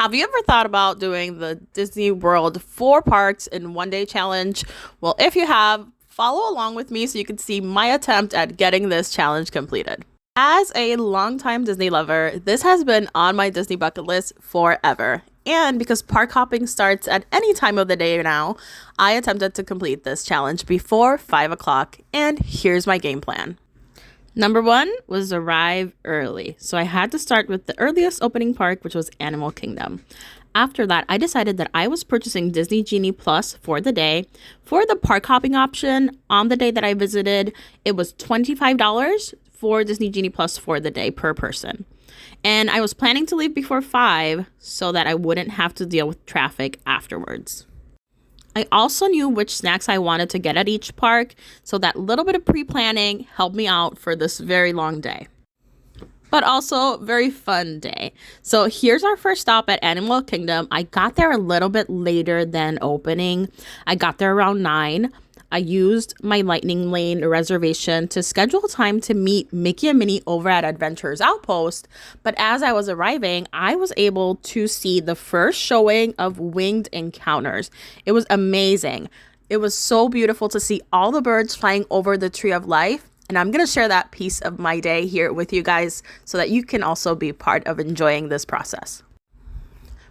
Have you ever thought about doing the Disney World 4 parks in 1 day challenge? Well, if you have, follow along with me so you can see my attempt at getting this challenge completed. As a longtime Disney lover, this has been on my Disney bucket list forever. And because park hopping starts at any time of the day now, I attempted to complete this challenge before 5 o'clock, and here's my game plan. Number one was arrive early. So I had to start with the earliest opening park, which was Animal Kingdom. After that, I decided that I was purchasing Disney Genie Plus for the day. For the park hopping option, on the day that I visited, it was $25 for Disney Genie Plus for the day per person. And I was planning to leave before 5 so that I wouldn't have to deal with traffic afterwards. I also knew which snacks I wanted to get at each park, so that little bit of pre-planning helped me out for this very long day. But also very fun day. So here's our first stop at Animal Kingdom. I got there a little bit later than opening. I got there around 9. I used my Lightning Lane reservation to schedule time to meet Mickey and Minnie over at Adventurers Outpost. But as I was arriving, I was able to see the first showing of Winged Encounters. It was amazing. It was so beautiful to see all the birds flying over the Tree of Life. And I'm going to share that piece of my day here with you guys so that you can also be part of enjoying this process.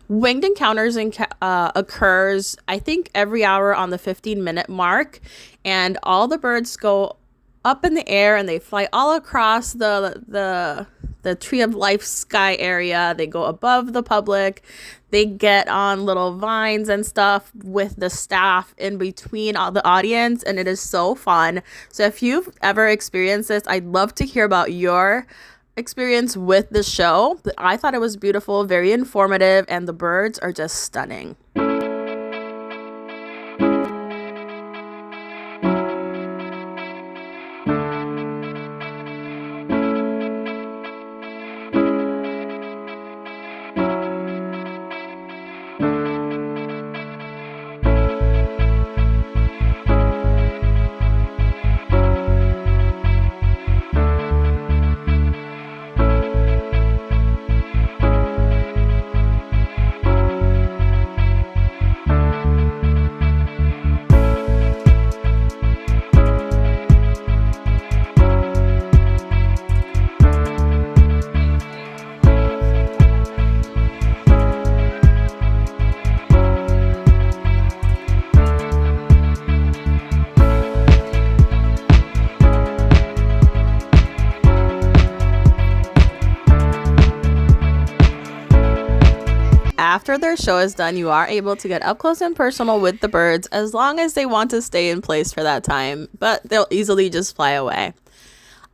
Winged Encounters occurs, I think, every hour on the 15-minute mark, and all the birds go up in the air and they fly all across the Tree of Life sky area. They go above the public. They get on little vines and stuff with the staff in between all the audience, and it is so fun. So if you've ever experienced this, I'd love to hear about your experience with the show. But I thought it was beautiful, very informative, and the birds are just stunning. After their show is done, you are able to get up close and personal with the birds as long as they want to stay in place for that time, but they'll easily just fly away.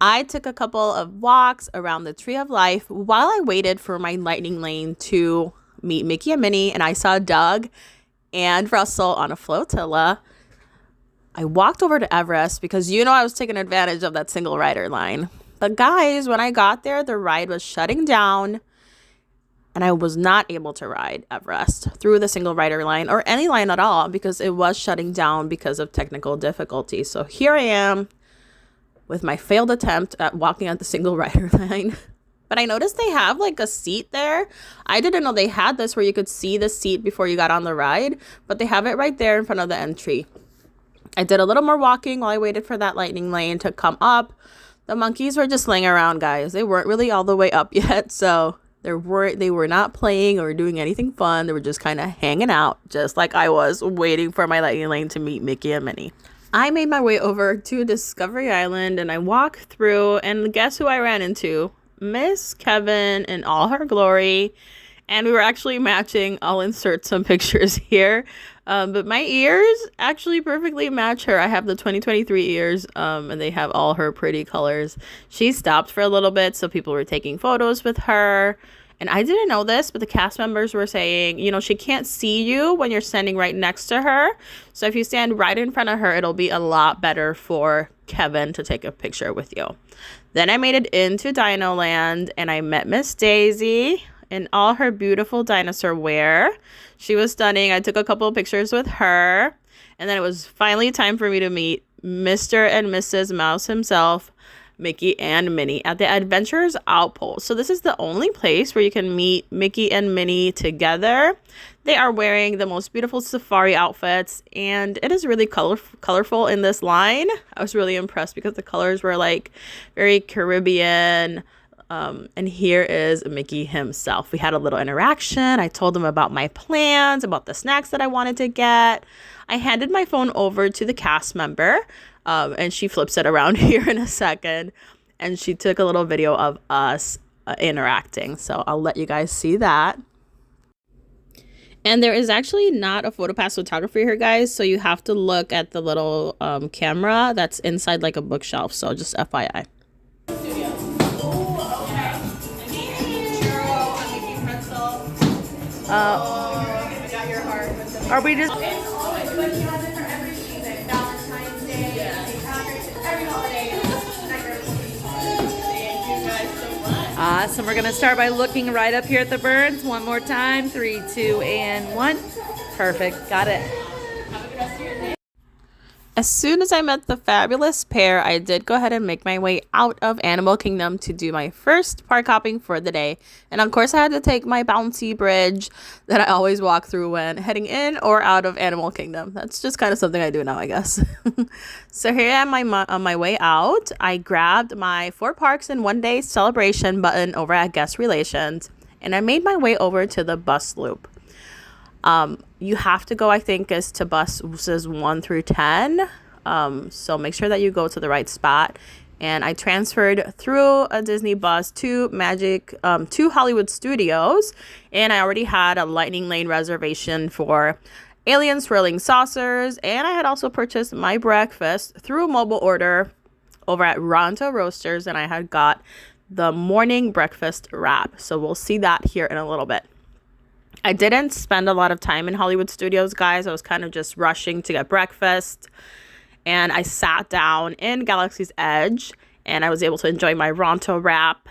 I took a couple of walks around the Tree of Life while I waited for my Lightning Lane to meet Mickey and Minnie, and I saw Doug and Russell on a flotilla. I walked over to Everest because I was taking advantage of that single rider line. But guys, when I got there, the ride was shutting down, and I was not able to ride Everest through the single rider line or any line at all because it was shutting down because of technical difficulty. So here I am with my failed attempt at walking at the single rider line. But I noticed they have like a seat there. I didn't know they had this where you could see the seat before you got on the ride, but they have it right there in front of the entry. I did a little more walking while I waited for that Lightning Lane to come up. The monkeys were just laying around, guys. They weren't really all the way up yet, so they were not playing or doing anything fun. They were just kind of hanging out, just like I was, waiting for my Lightning Lane to meet Mickey and Minnie. I made my way over to Discovery Island, and I walked through, and guess who I ran into? Miss Kevin in all her glory. And we were actually matching. I'll insert some pictures here. But my ears actually perfectly match her. I have the 2023 ears, and they have all her pretty colors. She stopped for a little bit, so people were taking photos with her. And I didn't know this, but the cast members were saying, she can't see you when you're standing right next to her. So if you stand right in front of her, it'll be a lot better for Kevin to take a picture with you. Then I made it into Dino Land, and I met Miss Daisy in all her beautiful dinosaur wear. She was stunning. I took a couple of pictures with her. And then it was finally time for me to meet Mr. and Mrs. Mouse himself, Mickey and Minnie at the Adventurers Outpost. So this is the only place where you can meet Mickey and Minnie together. They are wearing the most beautiful safari outfits, and it is really colorful in this line. I was really impressed because the colors were like very Caribbean. And here is Mickey himself. We had a little interaction. I told him about my plans, about the snacks that I wanted to get. I handed my phone over to the cast member. And she flips it around here in a second, and she took a little video of us interacting. So I'll let you guys see that. And there is actually not a PhotoPass photographer here, guys. So you have to look at the little camera that's inside like a bookshelf. So just FYI. I got your heart. Are we just... Awesome. We're going to start by looking right up here at the birds. One more time. 3, 2, and 1. Perfect. Got it. Have a good rest of your day. As soon as I met the fabulous pair, I did go ahead and make my way out of Animal Kingdom to do my first park hopping for the day. And of course, I had to take my bouncy bridge that I always walk through when heading in or out of Animal Kingdom. That's just kind of something I do now, I guess. So here I am on my way out. I grabbed my 4 parks in 1 day celebration button over at Guest Relations, and I made my way over to the bus loop. You have to go, I think, is to buses 1 through 10. So make sure that you go to the right spot. And I transferred through a Disney bus to to Hollywood Studios. And I already had a Lightning Lane reservation for Alien Swirling Saucers. And I had also purchased my breakfast through mobile order over at Ronto Roasters. And I had got the morning breakfast wrap. So we'll see that here in a little bit. I didn't spend a lot of time in Hollywood Studios, guys. I was kind of just rushing to get breakfast. And I sat down in Galaxy's Edge, and I was able to enjoy my Ronto wrap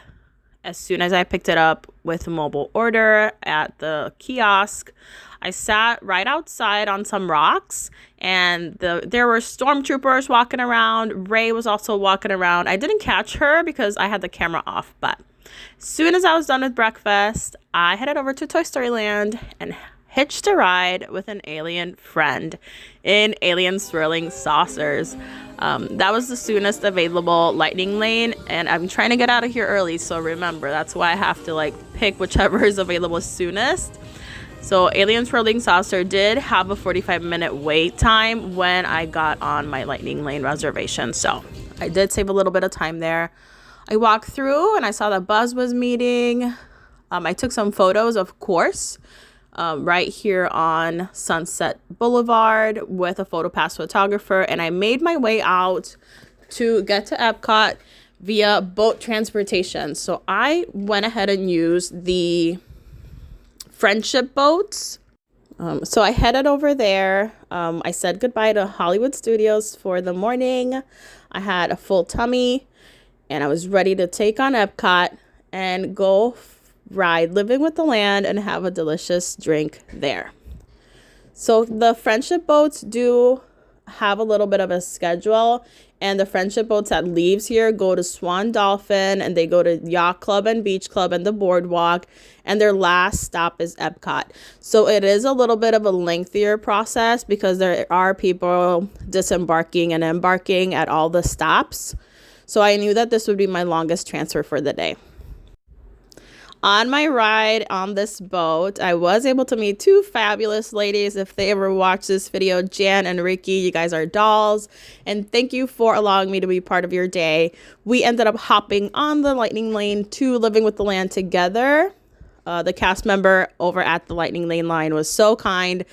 as soon as I picked it up with a mobile order at the kiosk. I sat right outside on some rocks, and there were stormtroopers walking around. Ray was also walking around. I didn't catch her because I had the camera off, but as soon as I was done with breakfast, I headed over to Toy Story Land and hitched a ride with an alien friend in Alien Swirling Saucers. That was the soonest available Lightning Lane, and I'm trying to get out of here early, so remember, that's why I have to pick whichever is available soonest. So Alien Swirling Saucer did have a 45-minute wait time when I got on my Lightning Lane reservation, so I did save a little bit of time there. I walked through and I saw that Buzz was meeting. I took some photos, of course, right here on Sunset Boulevard with a PhotoPass photographer. And I made my way out to get to Epcot via boat transportation. So I went ahead and used the friendship boats. So I headed over there. I said goodbye to Hollywood Studios for the morning. I had a full tummy, and I was ready to take on Epcot and go ride Living with the Land and have a delicious drink there. So the friendship boats do have a little bit of a schedule, and the friendship boats that leaves here go to Swan Dolphin, and they go to Yacht Club and Beach Club and the Boardwalk, and their last stop is Epcot. So it is a little bit of a lengthier process because there are people disembarking and embarking at all the stops. So I knew that this would be my longest transfer for the day. On my ride on this boat, I was able to meet 2 fabulous ladies. If they ever watch this video, Jan and Ricky, you guys are dolls. And thank you for allowing me to be part of your day. We ended up hopping on the Lightning Lane to Living with the Land together. The cast member over at the Lightning Lane line was so kind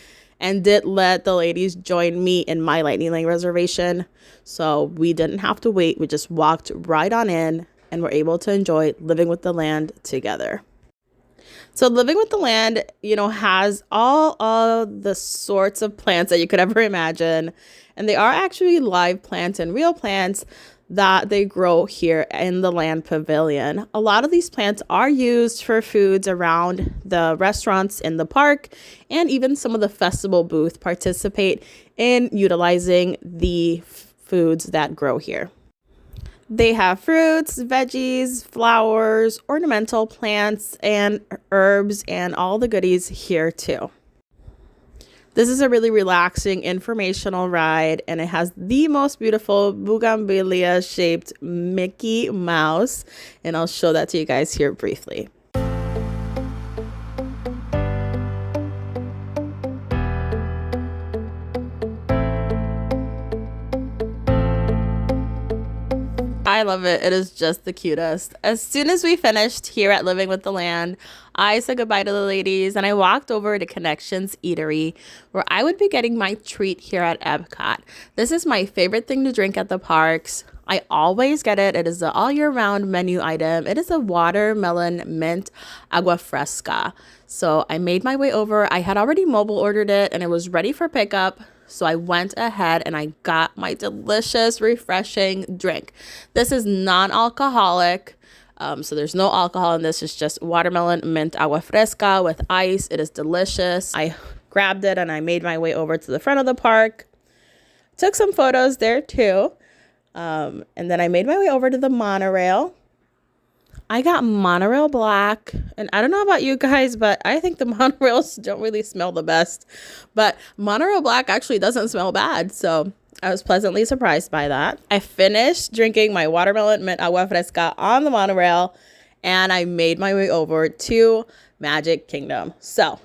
and did let the ladies join me in my Lightning Lane reservation. So we didn't have to wait. We just walked right on in and were able to enjoy Living with the Land together. So Living with the Land, has all of the sorts of plants that you could ever imagine. And they are actually live plants and real plants that they grow here in the Land Pavilion. A lot of these plants are used for foods around the restaurants in the park, and even some of the festival booths participate in utilizing the foods that grow here. They have fruits, veggies, flowers, ornamental plants, and herbs, and all the goodies here too. This is a really relaxing, informational ride, and it has the most beautiful bougainvillea shaped Mickey Mouse, and I'll show that to you guys here briefly. I love it. It is just the cutest. As soon as we finished here at Living with the Land, I said goodbye to the ladies and I walked over to Connections Eatery, where I would be getting my treat here at Epcot. This is my favorite thing to drink at the parks. I always get it. It is an all year round menu item. It is a watermelon mint agua fresca. So I made my way over. I had already mobile ordered it and it was ready for pickup. So I went ahead and I got my delicious, refreshing drink. This is non-alcoholic. So there's no alcohol in this. It's just watermelon mint agua fresca with ice. It is delicious. I grabbed it and I made my way over to the front of the park. Took some photos there too. And then I made my way over to the monorail. I got monorail black, and I don't know about you guys, but I think the monorails don't really smell the best, but monorail black actually doesn't smell bad. So I was pleasantly surprised by that. I finished drinking my watermelon mint agua fresca on the monorail, and I made my way over to Magic Kingdom. So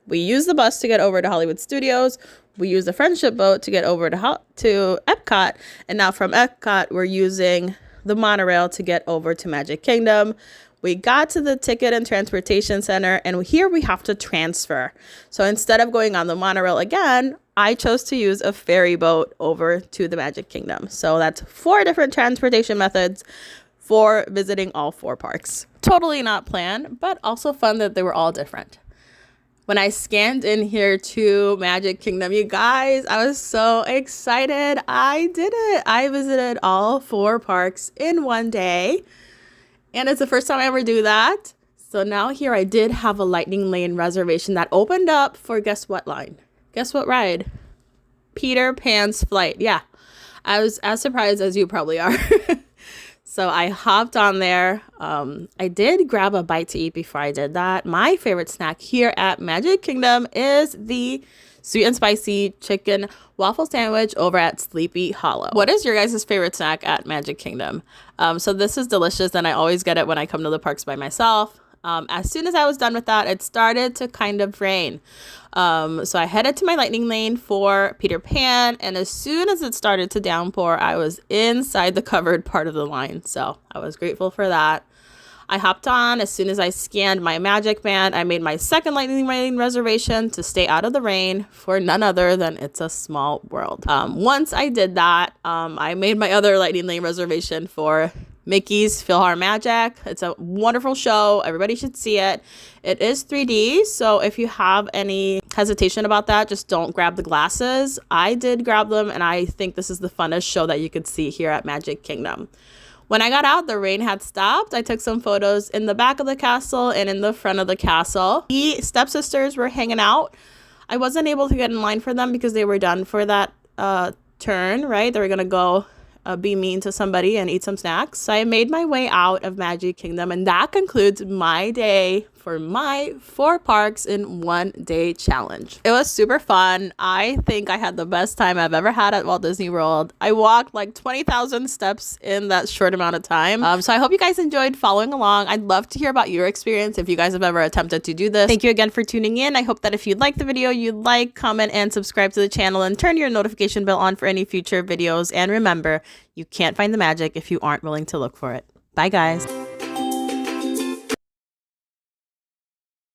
we used the bus to get over to Hollywood Studios. We used the friendship boat to get over to Epcot. And now from Epcot, we're using the monorail to get over to Magic Kingdom. We got to the Ticket and Transportation Center, and here we have to transfer. So instead of going on the monorail again, I chose to use a ferry boat over to the Magic Kingdom. So that's 4 different transportation methods for visiting all 4 parks. Totally not planned, but also fun that they were all different. When I scanned in here to Magic Kingdom, you guys, I was so excited. I did it. I visited all 4 parks in one day. And it's the first time I ever do that. So now here I did have a Lightning Lane reservation that opened up for guess what line? Guess what ride? Peter Pan's Flight. Yeah, I was as surprised as you probably are. So I hopped on there. I did grab a bite to eat before I did that. My favorite snack here at Magic Kingdom is the sweet and spicy chicken waffle sandwich over at Sleepy Hollow. What is your guys' favorite snack at Magic Kingdom? So this is delicious, and I always get it when I come to the parks by myself. As soon as I was done with that, it started to kind of rain. So I headed to my Lightning Lane for Peter Pan, and as soon as it started to downpour, I was inside the covered part of the line. So I was grateful for that. I hopped on. As soon as I scanned my Magic Band, I made my second Lightning Lane reservation to stay out of the rain for none other than It's a Small World. Once I did that, I made my other Lightning Lane reservation for Mickey's PhilharMagic. It's a wonderful show. Everybody should see it. It is 3D, so if you have any hesitation about that, just don't grab the glasses. I did grab them, and I think this is the funnest show that you could see here at Magic Kingdom. When I got out, the rain had stopped. I took some photos in the back of the castle and in the front of the castle. The stepsisters were hanging out. I wasn't able to get in line for them because they were done for that turn, right? They were going to go be mean to somebody and eat some snacks. So I made my way out of Magic Kingdom, and that concludes my day for my 4 parks in one day challenge. It was super fun. I think I had the best time I've ever had at Walt Disney World. I walked like 20,000 steps in that short amount of time. So I hope you guys enjoyed following along. I'd love to hear about your experience if you guys have ever attempted to do this. Thank you again for tuning in. I hope that if you like the video, you like, comment, and subscribe to the channel, and turn your notification bell on for any future videos. And remember, you can't find the magic if you aren't willing to look for it. Bye, guys.